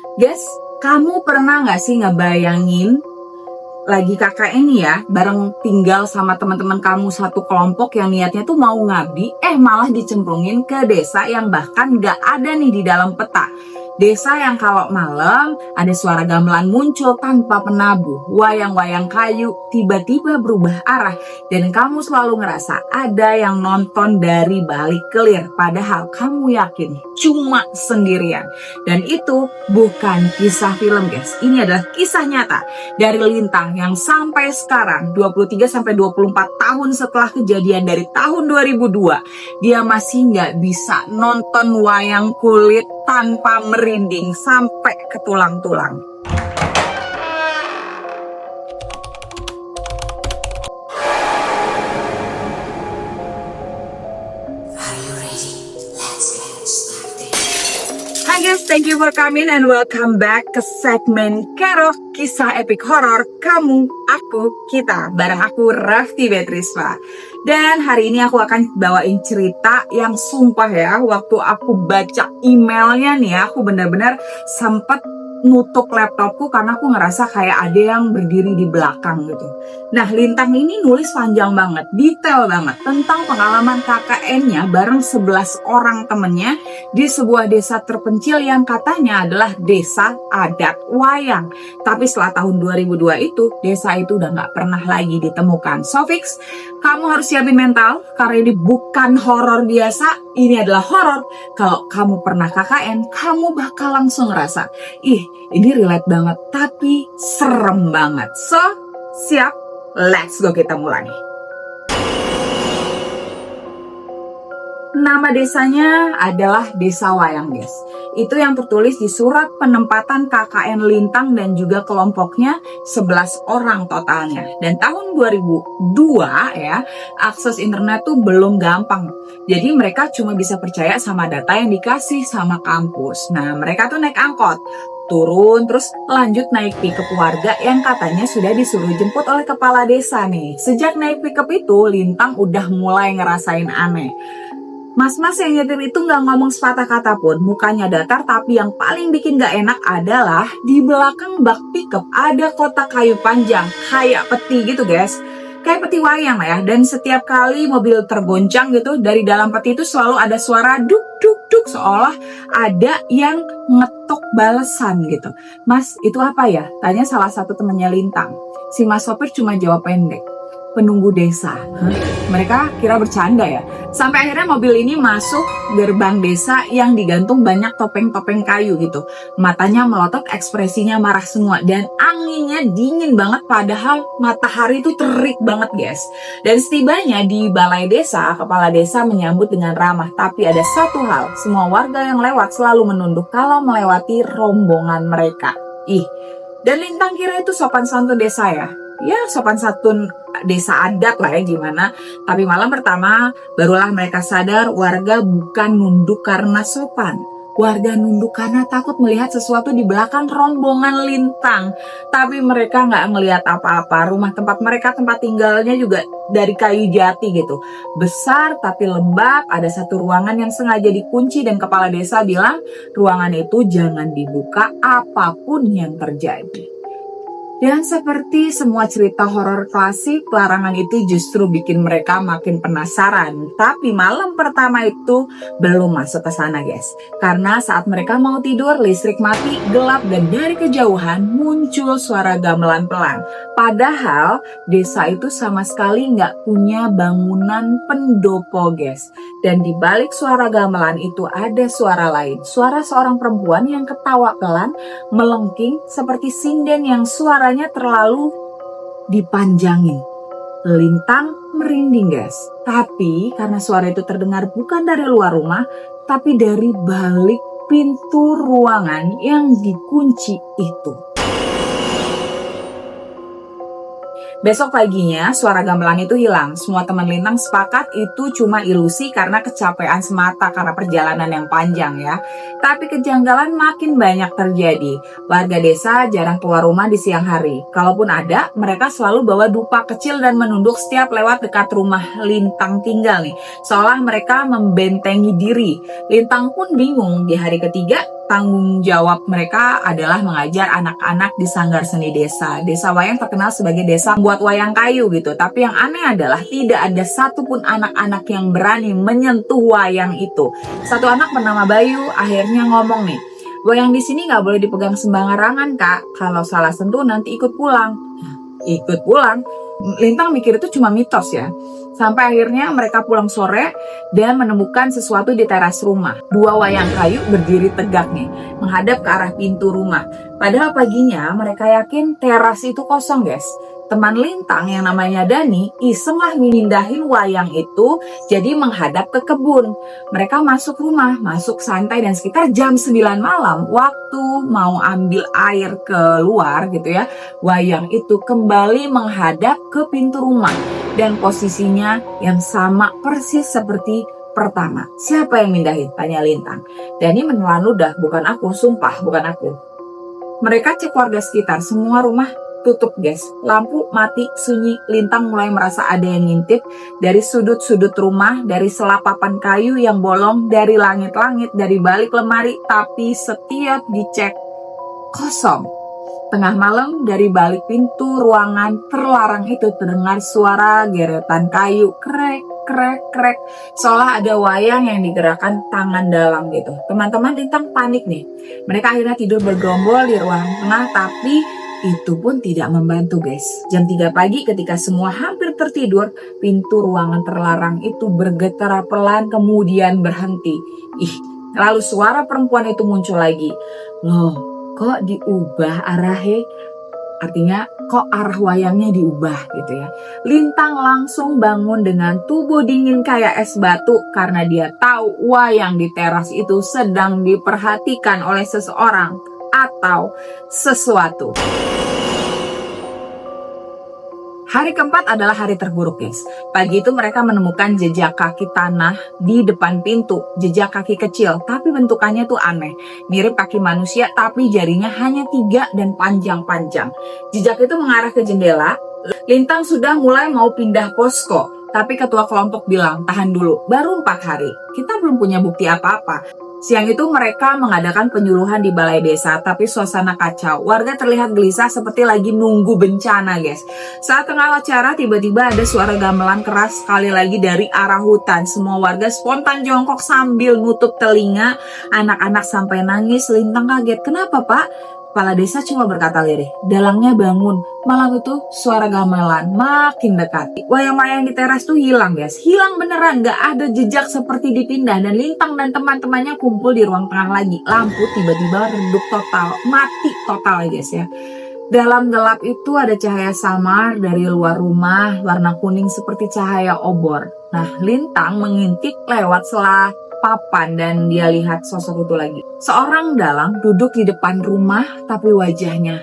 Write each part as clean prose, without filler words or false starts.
Guys, kamu pernah nggak sih ngebayangin lagi KKN nih ya, bareng tinggal sama teman-teman kamu satu kelompok yang niatnya tuh mau ngabdi, malah dicemplungin ke desa yang bahkan nggak ada nih di dalam peta. Desa yang kalau malam ada suara gamelan muncul tanpa penabuh, wayang-wayang kayu tiba-tiba berubah arah, dan kamu selalu ngerasa ada yang nonton dari balik kelir, padahal kamu yakin cuma sendirian. Dan itu bukan kisah film guys, ini adalah kisah nyata dari Lintang yang sampai sekarang 23-24 tahun setelah kejadian dari tahun 2002 dia masih nggak bisa nonton wayang kulit tanpa merinding sampai ke tulang-tulang. Hai guys, thank you for coming and welcome back ke segmen Kerok, kisah epik horor kamu, aku, kita, bareng aku Raffi Betrisva. Dan hari ini aku akan bawain cerita yang sumpah ya, waktu aku baca emailnya nih ya, aku benar-benar sempet nutup laptopku karena aku ngerasa kayak ada yang berdiri di belakang gitu. Nah, Lintang ini nulis panjang banget, detail banget tentang pengalaman KKN-nya bareng 11 orang temennya di sebuah desa terpencil yang katanya adalah desa adat wayang. Tapi setelah tahun 2002 itu, desa itu udah gak pernah lagi ditemukan. So fix, kamu harus siapin mental karena ini bukan horor biasa, ini adalah horor. Kalau kamu pernah KKN, kamu bakal langsung ngerasa, ini relate banget, tapi serem banget. So, siap? Let's go, kita mulai. Nama desanya adalah Desa Wayang, guys. Itu yang tertulis di surat penempatan KKN Lintang dan juga kelompoknya 11 orang totalnya. Dan tahun 2002 ya, akses internet tuh belum gampang. Jadi mereka cuma bisa percaya sama data yang dikasih sama kampus. Nah, mereka tuh naik angkot, turun terus lanjut naik pickup warga yang katanya sudah disuruh jemput oleh kepala desa nih. Sejak naik pickup itu, Lintang udah mulai ngerasain aneh. Mas-mas yang nyetir itu nggak ngomong sepatah kata pun, mukanya datar, tapi yang paling bikin nggak enak adalah di belakang bak pickup ada kotak kayu panjang, kayak peti gitu guys. Kayak peti wayang lah ya, dan setiap kali mobil tergoncang gitu, dari dalam peti itu selalu ada suara duk duk duk, seolah ada yang ngetok balasan gitu. Mas, itu apa ya? Tanya salah satu temennya Lintang. Si mas sopir cuma jawab pendek, penunggu desa. Mereka kira bercanda ya. Sampai akhirnya mobil ini masuk gerbang desa yang digantung banyak topeng-topeng kayu gitu. Matanya melotot, ekspresinya marah semua, dan anginnya dingin banget padahal matahari itu terik banget guys. Dan setibanya di balai desa, kepala desa menyambut dengan ramah. Tapi ada satu hal, semua warga yang lewat selalu menunduk kalau melewati rombongan mereka. Dan Lintang kira itu sopan santun desa ya. Ya, sopan santun desa adat lah ya gimana. Tapi malam pertama barulah mereka sadar warga bukan nunduk karena sopan. Warga nunduk karena takut melihat sesuatu di belakang rombongan Lintang. Tapi mereka nggak ngelihat apa-apa. Rumah tempat mereka, tempat tinggalnya juga dari kayu jati gitu. Besar tapi lembab, ada satu ruangan yang sengaja dikunci dan kepala desa bilang ruangan itu jangan dibuka apapun yang terjadi. Dan seperti semua cerita horor klasik, larangan itu justru bikin mereka makin penasaran. Tapi malam pertama itu belum masuk ke sana guys. Karena saat mereka mau tidur, listrik mati, gelap, dan dari kejauhan muncul suara gamelan pelan. Padahal desa itu sama sekali nggak punya bangunan pendopo guys. Dan di balik suara gamelan itu ada suara lain. Suara seorang perempuan yang ketawa pelan, melengking seperti sinden yang suaranya terlalu dipanjangin. Lintang merinding guys. Tapi karena suara itu terdengar bukan dari luar rumah, tapi dari balik pintu ruangan yang dikunci itu. Besok paginya suara gamelan itu hilang. Semua teman Lintang sepakat itu cuma ilusi karena kecapean semata karena perjalanan yang panjang ya. Tapi kejanggalan makin banyak terjadi. Warga desa jarang keluar rumah di siang hari. Kalaupun ada, mereka selalu bawa dupa kecil dan menunduk setiap lewat dekat rumah Lintang tinggal nih. Seolah mereka membentengi diri. Lintang pun bingung di hari ketiga. tanggung jawab mereka adalah mengajar anak-anak di Sanggar Seni Desa. Desa Wayang terkenal sebagai desa membuat wayang kayu gitu. Tapi yang aneh adalah tidak ada satupun anak-anak yang berani menyentuh wayang itu. Satu anak bernama Bayu akhirnya ngomong nih, "Wayang di sini nggak boleh dipegang sembarangan, Kak. Kalau salah sentuh nanti ikut pulang." Ikut pulang? Lintang mikir itu cuma mitos ya. Sampai akhirnya mereka pulang sore dan menemukan sesuatu di teras rumah. Dua wayang kayu berdiri tegak nih, menghadap ke arah pintu rumah. Padahal paginya mereka yakin teras itu kosong, guys. Teman Lintang yang namanya Dani iseng lah mindahin wayang itu jadi menghadap ke kebun. Mereka masuk rumah, masuk santai, dan sekitar jam 9 malam waktu mau ambil air keluar gitu ya, wayang itu kembali menghadap ke pintu rumah dan posisinya yang sama persis seperti pertama. "Siapa yang mindahin?" tanya Lintang. Dani menelan ludah, "Bukan aku, sumpah bukan aku." Mereka cek warga sekitar, semua rumah tutup, guys. Lampu mati, sunyi. Lintang mulai merasa ada yang ngintip dari sudut-sudut rumah, dari selapapan kayu yang bolong, dari langit-langit, dari balik lemari. Tapi setiap dicek, kosong. Tengah malam dari balik pintu ruangan terlarang itu terdengar suara geretan kayu, krek, krek, krek. Seolah ada wayang yang digerakkan tangan dalam gitu. Teman-teman Lintang panik nih. Mereka akhirnya tidur bergerombol di ruang tengah, tapi itu pun tidak membantu, guys. Jam 3 pagi ketika semua hampir tertidur, pintu ruangan terlarang itu bergetar pelan kemudian berhenti. Lalu suara perempuan itu muncul lagi. "Loh, kok diubah arahnya?" Artinya kok arah wayangnya diubah gitu ya. Lintang langsung bangun dengan tubuh dingin kayak es batu karena dia tahu wayang di teras itu sedang diperhatikan oleh seseorang atau sesuatu. Hari keempat adalah hari terburuk, guys. Pagi itu mereka menemukan jejak kaki tanah di depan pintu. Jejak kaki kecil, tapi bentukannya tuh aneh. Mirip kaki manusia, tapi jarinya hanya 3 dan panjang-panjang. Jejak itu mengarah ke jendela. Lintang sudah mulai mau pindah posko, tapi ketua kelompok bilang, "Tahan dulu, baru 4 hari. Kita belum punya bukti apa-apa." Siang itu mereka mengadakan penyuluhan di balai desa, tapi suasana kacau. Warga terlihat gelisah seperti lagi nunggu bencana, guys. Saat tengah acara, tiba-tiba ada suara gamelan keras sekali lagi dari arah hutan. Semua warga spontan jongkok sambil nutup telinga. Anak-anak sampai nangis. Lintang kaget. "Kenapa, Pak?" Kepala desa cuma berkata lirih, "Dalangnya bangun." Malam itu suara gamelan makin dekat. Wayang-wayang di teras tuh hilang, guys. Hilang beneran, gak ada jejak seperti dipindah. Dan Lintang dan teman-temannya kumpul di ruang tengah lagi. Lampu tiba-tiba redup total, mati total, guys ya. Dalam gelap itu ada cahaya samar dari luar rumah, warna kuning seperti cahaya obor. Nah, Lintang mengintip lewat sela papan dan dia lihat sosok itu lagi. Seorang dalang duduk di depan rumah tapi wajahnya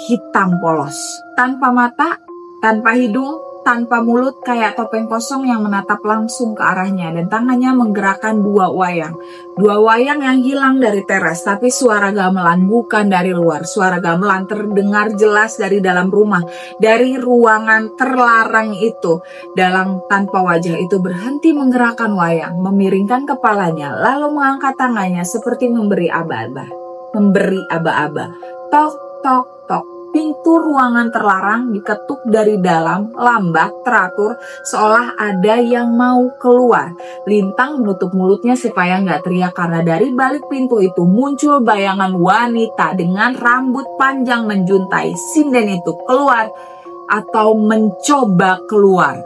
hitam polos. Tanpa mata, tanpa hidung, tanpa mulut, kayak topeng kosong yang menatap langsung ke arahnya. Dan tangannya menggerakkan 2 wayang. 2 wayang yang hilang dari teras, tapi suara gamelan bukan dari luar. Suara gamelan terdengar jelas dari dalam rumah, dari ruangan terlarang itu. Dalang tanpa wajah itu berhenti menggerakkan wayang, memiringkan kepalanya, lalu mengangkat tangannya seperti memberi aba-aba. Memberi aba-aba. Tok, tok, tok. Pintu ruangan terlarang diketuk dari dalam, lambat, teratur, seolah ada yang mau keluar. Lintang menutup mulutnya supaya nggak teriak karena dari balik pintu itu muncul bayangan wanita dengan rambut panjang menjuntai. Sinden itu keluar atau mencoba keluar.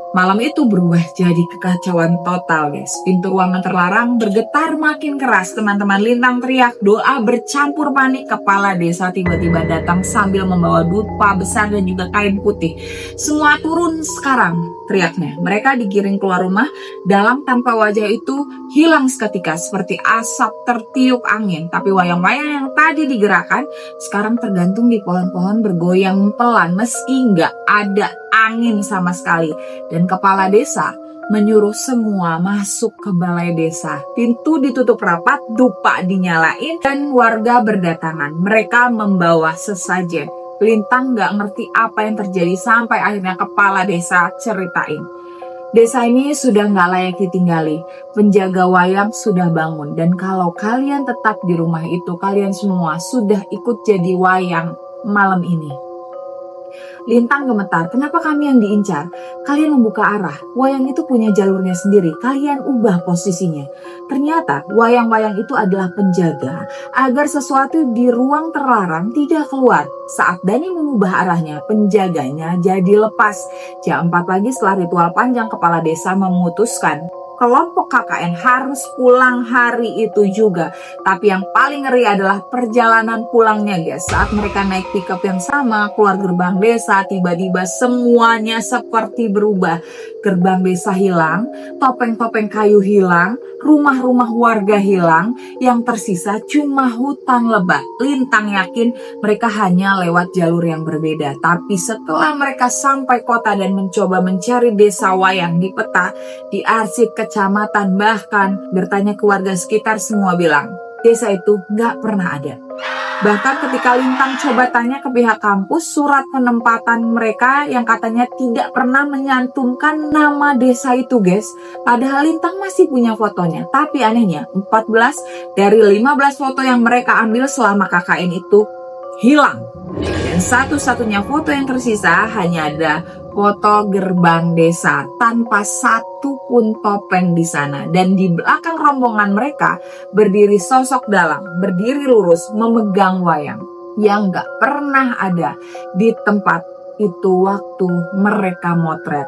Malam itu berubah jadi kekacauan total, guys. Pintu ruangan terlarang bergetar makin keras. Teman-teman Lintang teriak, doa bercampur panik. Kepala desa tiba-tiba datang sambil membawa dupa besar dan juga kain putih. "Semua turun sekarang," teriaknya. Mereka digiring keluar rumah. Dalang tanpa wajah itu hilang seketika seperti asap tertiup angin. Tapi wayang-wayang yang tadi digerakkan sekarang tergantung di pohon-pohon bergoyang pelan meski nggak ada angin sama sekali. Dan kepala desa menyuruh semua masuk ke balai desa. Pintu ditutup rapat, dupa dinyalain, dan warga berdatangan. Mereka membawa sesajen. Lintang gak ngerti apa yang terjadi sampai akhirnya kepala desa ceritain. Desa ini sudah nggak layak ditinggali. Penjaga wayang sudah bangun. Dan kalau kalian tetap di rumah itu, kalian semua sudah ikut jadi wayang malam ini. Lintang gemetar, kenapa kami yang diincar? Kalian membuka arah, wayang itu punya jalurnya sendiri, kalian ubah posisinya. Ternyata wayang-wayang itu adalah penjaga agar sesuatu di ruang terlarang tidak keluar. Saat Dani mengubah arahnya, penjaganya jadi lepas. Jam 4 pagi setelah ritual panjang, kepala desa memutuskan kelompok KKN harus pulang hari itu juga. Tapi yang paling ngeri adalah perjalanan pulangnya guys. Saat mereka naik pickup yang sama, keluar gerbang desa, tiba-tiba semuanya seperti berubah. Gerbang desa hilang, topeng-topeng kayu hilang, rumah-rumah warga hilang, yang tersisa cuma hutan lebat. Lintang yakin mereka hanya lewat jalur yang berbeda. Tapi setelah mereka sampai kota dan mencoba mencari desa wayang di peta, di arsip kecamatan, bahkan bertanya ke warga sekitar, semua bilang desa itu nggak pernah ada. Bahkan ketika Lintang coba tanya ke pihak kampus, surat penempatan mereka yang katanya tidak pernah menyantumkan nama desa itu guys. Padahal Lintang masih punya fotonya. Tapi anehnya 14 dari 15 foto yang mereka ambil selama KKN itu hilang. Dan satu-satunya foto yang tersisa hanya ada foto gerbang desa tanpa satu pun topeng di sana. Dan di belakang rombongan mereka berdiri sosok dalang, berdiri lurus memegang wayang yang gak pernah ada di tempat itu waktu mereka motret.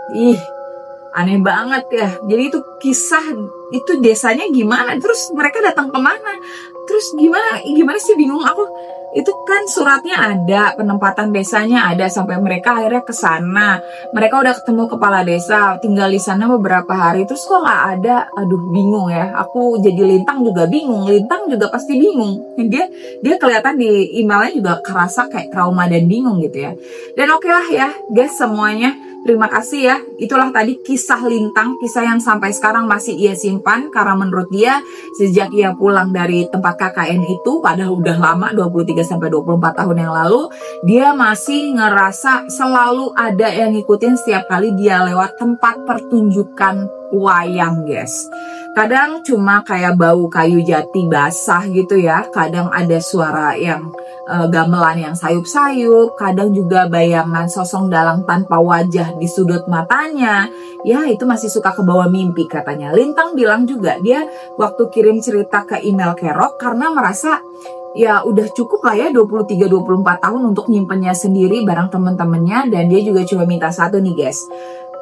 Aneh banget ya. Jadi itu kisah, itu desanya gimana, terus mereka datang kemana, terus gimana sih, bingung aku. Itu kan suratnya ada, penempatan desanya ada, sampai mereka akhirnya ke sana. Mereka udah ketemu kepala desa, tinggal di sana beberapa hari, terus kok nggak ada. Aduh, bingung ya. Aku jadi Lintang juga bingung, Lintang juga pasti bingung. Dia kelihatan di emailnya juga kerasa kayak trauma dan bingung gitu ya. Dan oke lah ya guys semuanya. Terima kasih ya.Itulah tadi kisah Lintang, kisah yang sampai sekarang masih ia simpan karena menurut dia sejak ia pulang dari tempat KKN itu, padahal udah lama 23-24 tahun yang lalu, dia masih ngerasa selalu ada yang ngikutin setiap kali dia lewat tempat pertunjukan wayang guys. Kadang cuma kayak bau kayu jati basah gitu ya, kadang ada suara yang gamelan yang sayup-sayup, kadang juga bayangan sosok dalang tanpa wajah di sudut matanya. Ya itu masih suka kebawa mimpi katanya. Lintang bilang juga dia waktu kirim cerita ke email Kerok karena merasa ya udah cukup lah ya 23-24 tahun untuk nyimpennya sendiri bareng temen-temennya. Dan dia juga cuma minta satu nih guys,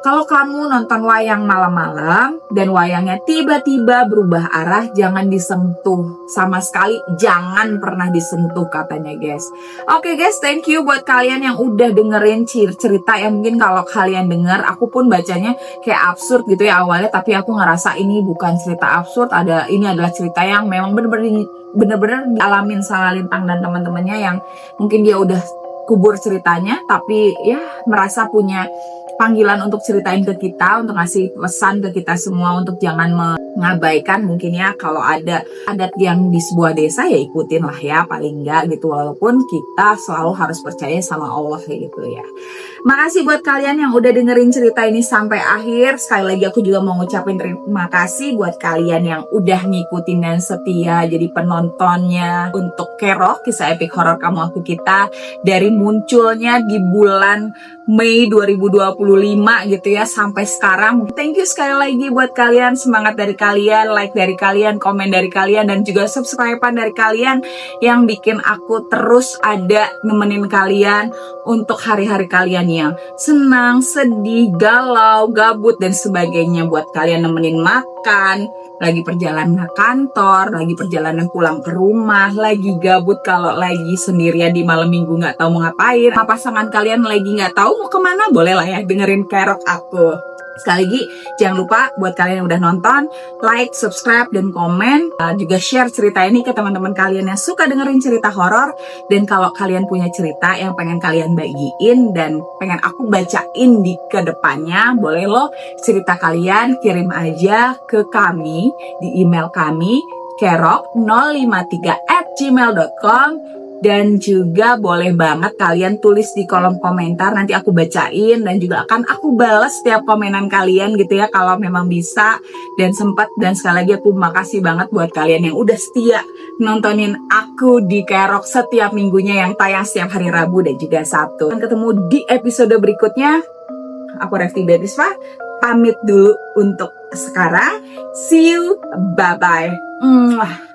kalau kamu nonton wayang malam-malam dan wayangnya tiba-tiba berubah arah, jangan disentuh sama sekali, jangan pernah disentuh katanya guys. Oke guys, thank you buat kalian yang udah dengerin cerita yang mungkin kalau kalian denger, aku pun bacanya kayak absurd gitu ya awalnya, tapi aku ngerasa ini bukan cerita absurd, ini adalah cerita yang memang bener-bener dialamin sama Lintang dan teman-temannya yang mungkin dia udah kubur ceritanya, tapi ya merasa punya panggilan untuk ceritain ke kita, untuk ngasih pesan ke kita semua untuk jangan mengabaikan mungkin ya kalau ada adat yang di sebuah desa ya ikutin lah ya paling enggak gitu, walaupun kita selalu harus percaya sama Allah gitu ya. Makasih buat kalian yang udah dengerin cerita ini sampai akhir. Sekali lagi aku juga mau ngucapin terima kasih buat kalian yang udah ngikutin dan setia jadi penontonnya untuk Kerok, kisah epic horor kamu aku kita, dari munculnya di bulan Mei 2025 gitu ya sampai sekarang. Thank you sekali lagi buat kalian, semangat dari kalian, like dari kalian, komen dari kalian, dan juga subscribe-an dari kalian yang bikin aku terus ada nemenin kalian untuk hari-hari kalian yang senang, sedih, galau, gabut, dan sebagainya. Buat kalian nemenin makan, lagi perjalanan ke kantor, lagi perjalanan pulang ke rumah, lagi gabut kalau lagi sendirian di malam minggu nggak tahu mau ngapain, sama pasangan kalian lagi nggak tahu mau kemana, boleh lah ya dengerin Kerok aku. Sekali lagi, jangan lupa buat kalian yang udah nonton, like, subscribe, dan komen. Juga share cerita ini ke teman-teman kalian yang suka dengerin cerita horor. Dan kalau kalian punya cerita yang pengen kalian bagiin dan pengen aku bacain di kedepannya, boleh loh cerita kalian kirim aja ke kami di email kami kerok053@gmail.com. Dan juga boleh banget kalian tulis di kolom komentar, nanti aku bacain dan juga akan aku balas setiap komenan kalian gitu ya kalau memang bisa dan sempat. Dan sekali lagi aku makasih banget buat kalian yang udah setia nontonin aku di Kerok setiap minggunya yang tayang setiap hari Rabu dan juga Sabtu. Sampai ketemu di episode berikutnya. Aku Revty Beatrice pamit dulu untuk sekarang. See you, bye-bye.